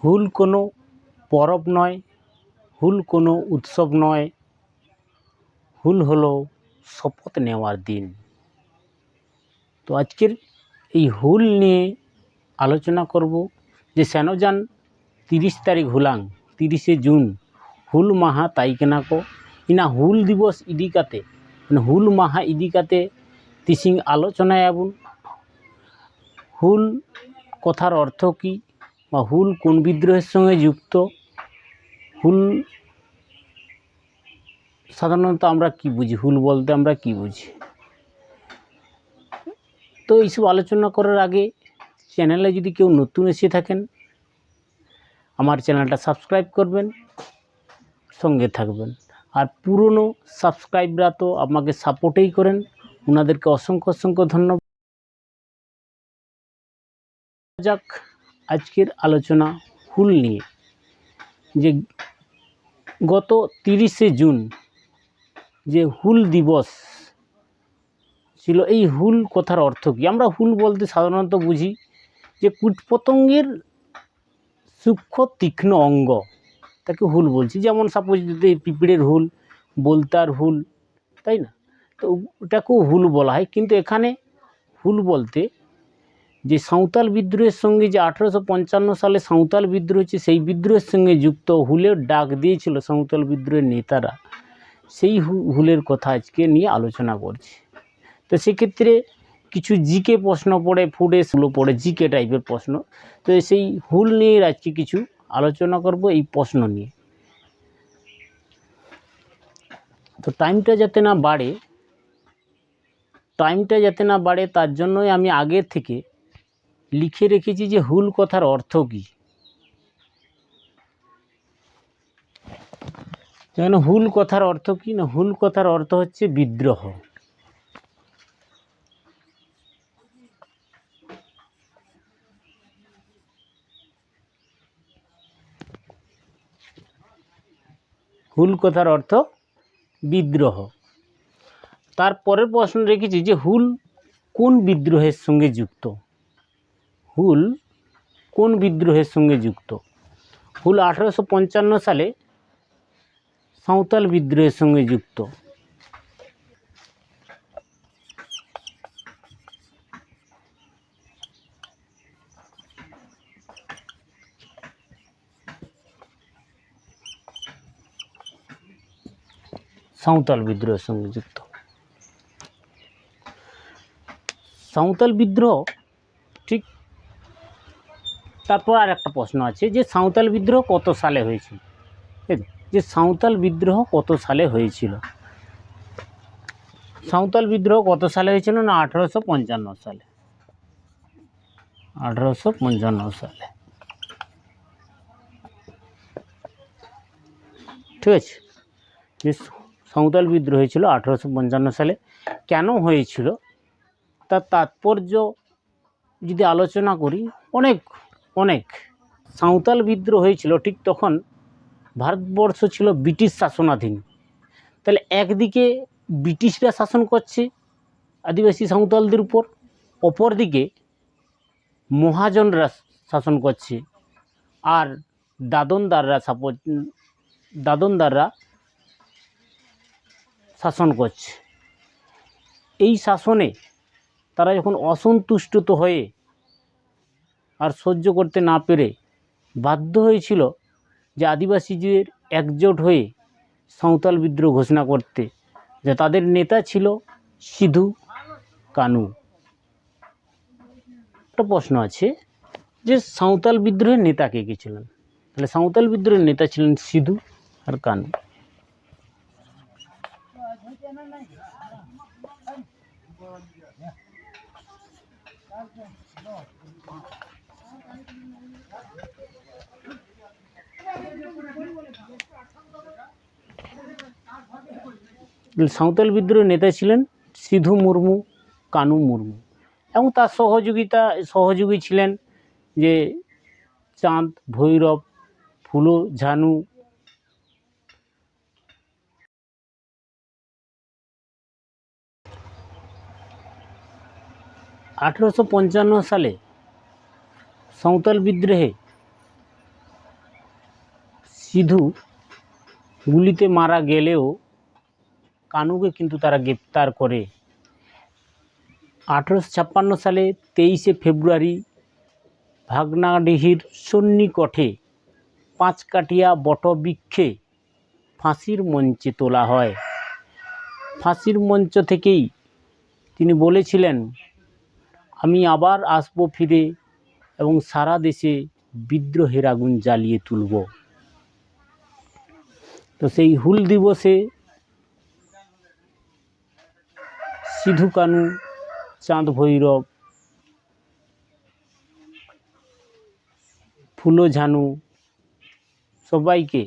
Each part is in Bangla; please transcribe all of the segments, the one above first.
হুল কোনো পরব নয়, হুল কোনো উৎসব নয়, হুল হলো শপথ নেওয়ার দিন। তো আজকের এই হুল নিয়ে আলোচনা করব যে সেনজান 30 তারিখ হুলাং 30শে জুন হুল মাহা তাইকেনাको ইনা হুল দিবস ইদি কাতে মানে হুল মাহা ইদি কাতে তিসিং আলোচনায়াবুন। হুল কথার অর্থ কী বা হুল কোন বিদ্রোহের সঙ্গে যুক্ত, হুল সাধারণত আমরা কি বুঝি, হুল বলতে আমরা কি বুঝি। তো এইসব আলোচনা করার আগে চ্যানেলে যদি কেউ নতুন এসে থাকেন আমার চ্যানেলটা সাবস্ক্রাইব করবেন, সঙ্গে থাকবেন। আর পুরনো সাবস্ক্রাইবরা তো আমাকে সাপোর্টেই করেন, ওনাদেরকে অসংখ্য অসংখ্য ধন্যবাদ। যাক, আজকের আলোচনা হুল নিয়ে। যে গত 30শে জুন যে হুল দিবস ছিল, এই হুল কথার অর্থ কী? আমরা হুল বলতে সাধারণত বুঝি যে কীটপতঙ্গের সূক্ষ্ম তীক্ষ্ণ অঙ্গ, তাকে হুল বলছি। যেমন সাপোজ যদি পিঁপড়ের হুল, বোলতার হুল, তাই না? তো ওটাকেও হুল বলা হয়। কিন্তু এখানে হুল বলতে যে সাঁওতাল বিদ্রোহের সঙ্গে যে 1855 সালে সাঁওতাল বিদ্রোহ হচ্ছে, সেই বিদ্রোহের সঙ্গে যুক্ত হুলের ডাক দিয়েছিল সাঁওতাল বিদ্রোহের নেতারা, সেই হুলের কথা আজকে নিয়ে আলোচনা করছি। তো সেক্ষেত্রে কিছু জিকে প্রশ্ন পড়ে, ফুডে স্লো পড়ে, জিকে টাইপের প্রশ্ন। তো সেই হুল নিয়ে আজকে কিছু আলোচনা করব এই প্রশ্ন নিয়ে। তো টাইমটা যাতে না বাড়ে তার জন্যই আমি আগে থেকে লিখে রেখেছি যে হুল কথার অর্থ কী। যেন হুল কথার অর্থ কী না, হুল কথার অর্থ হচ্ছে বিদ্রোহ। হুল কথার অর্থ বিদ্রোহ। তারপরের প্রশ্ন রেখেছি যে হুল কোন বিদ্রোহের সঙ্গে যুক্ত। হুল কোন বিদ্রোহের সঙ্গে যুক্ত? হুল 1855 সালে সাঁওতাল বিদ্রোহের সঙ্গে যুক্ত। সাঁওতাল বিদ্রোহের সঙ্গে যুক্ত। সাঁওতাল বিদ্রোহ ঠিক। তারপর আর একটা প্রশ্ন আছে যে সাঁওতাল বিদ্রোহ কত সালে হয়েছিল। যে সাঁওতাল বিদ্রোহ কত সালে হয়েছিল? সাঁওতাল বিদ্রোহ কত সালে হয়েছিল না 1855 সালে। 1855 সালে, ঠিক আছে। যে সাঁওতাল বিদ্রোহ হয়েছিল 1855 সালে। কেন হয়েছিল তার তাৎপর্য যদি আলোচনা করি, অনেক সাঁওতাল বিদ্রোহ হয়েছিল ঠিক তখন ভারতবর্ষ ছিল ব্রিটিশ শাসনাধীন। তাহলে একদিকে ব্রিটিশরা শাসন করছে আদিবাসী সাঁওতালদের উপর, অপরদিকে মহাজনরা শাসন করছে, আর দাদনদাররা শাসন করছে। এই শাসনে তারা যখন অসন্তুষ্ট হয়ে আর সহ্য করতে না পেরে বাধ্য হয়েছিল যে আদিবাসীদের একজোট হয়ে সাঁওতাল বিদ্রোহ ঘোষণা করতে। যে তাদের নেতা ছিল সিধু কানু। একটা প্রশ্ন আছে যে সাঁওতাল বিদ্রোহের নেতা কে কে ছিলেন? তাহলে সাঁওতাল বিদ্রোহের নেতা ছিলেন সিধু আর কানু। সাঁওতাল বিদ্রোহের নেতা ছিলেন সিধু মুর্মু, কানু মুর্মু, এবং তার সহযোগী ছিলেন যে চাঁদ, ভৈরব, ফুলো ঝানু। 1855 সালে সাঁওতাল বিদ্রোহে সিধু গুলিতে মারা গেলেও কানুকে কিন্তু তারা গ্রেপ্তার করে। 1856 সালে 23শে ফেব্রুয়ারি ভাগনাডিহির সন্নিকটে পাঁচকাঠিয়া বটবৃক্ষে ফাঁসির মঞ্চে তোলা হয়। ফাঁসির মঞ্চ থেকেই তিনি বলেছিলেন, আমি আবার আসবো ফিরে এবং সারা দেশে বিদ্রোহের আগুন জ্বালিয়ে তুলব। তো সেই হুল দিবসে সিধু কানু, চাঁদ ভৈরব, ফুলো ঝানু সবাইকে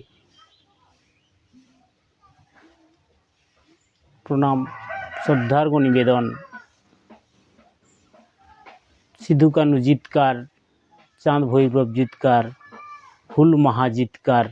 প্রণাম, শ্রদ্ধার্ঘ্য নিবেদন। সিধু কানু জিতকার, চাঁদ ভৈরব জিতকার, হুল মাহা জিতকার।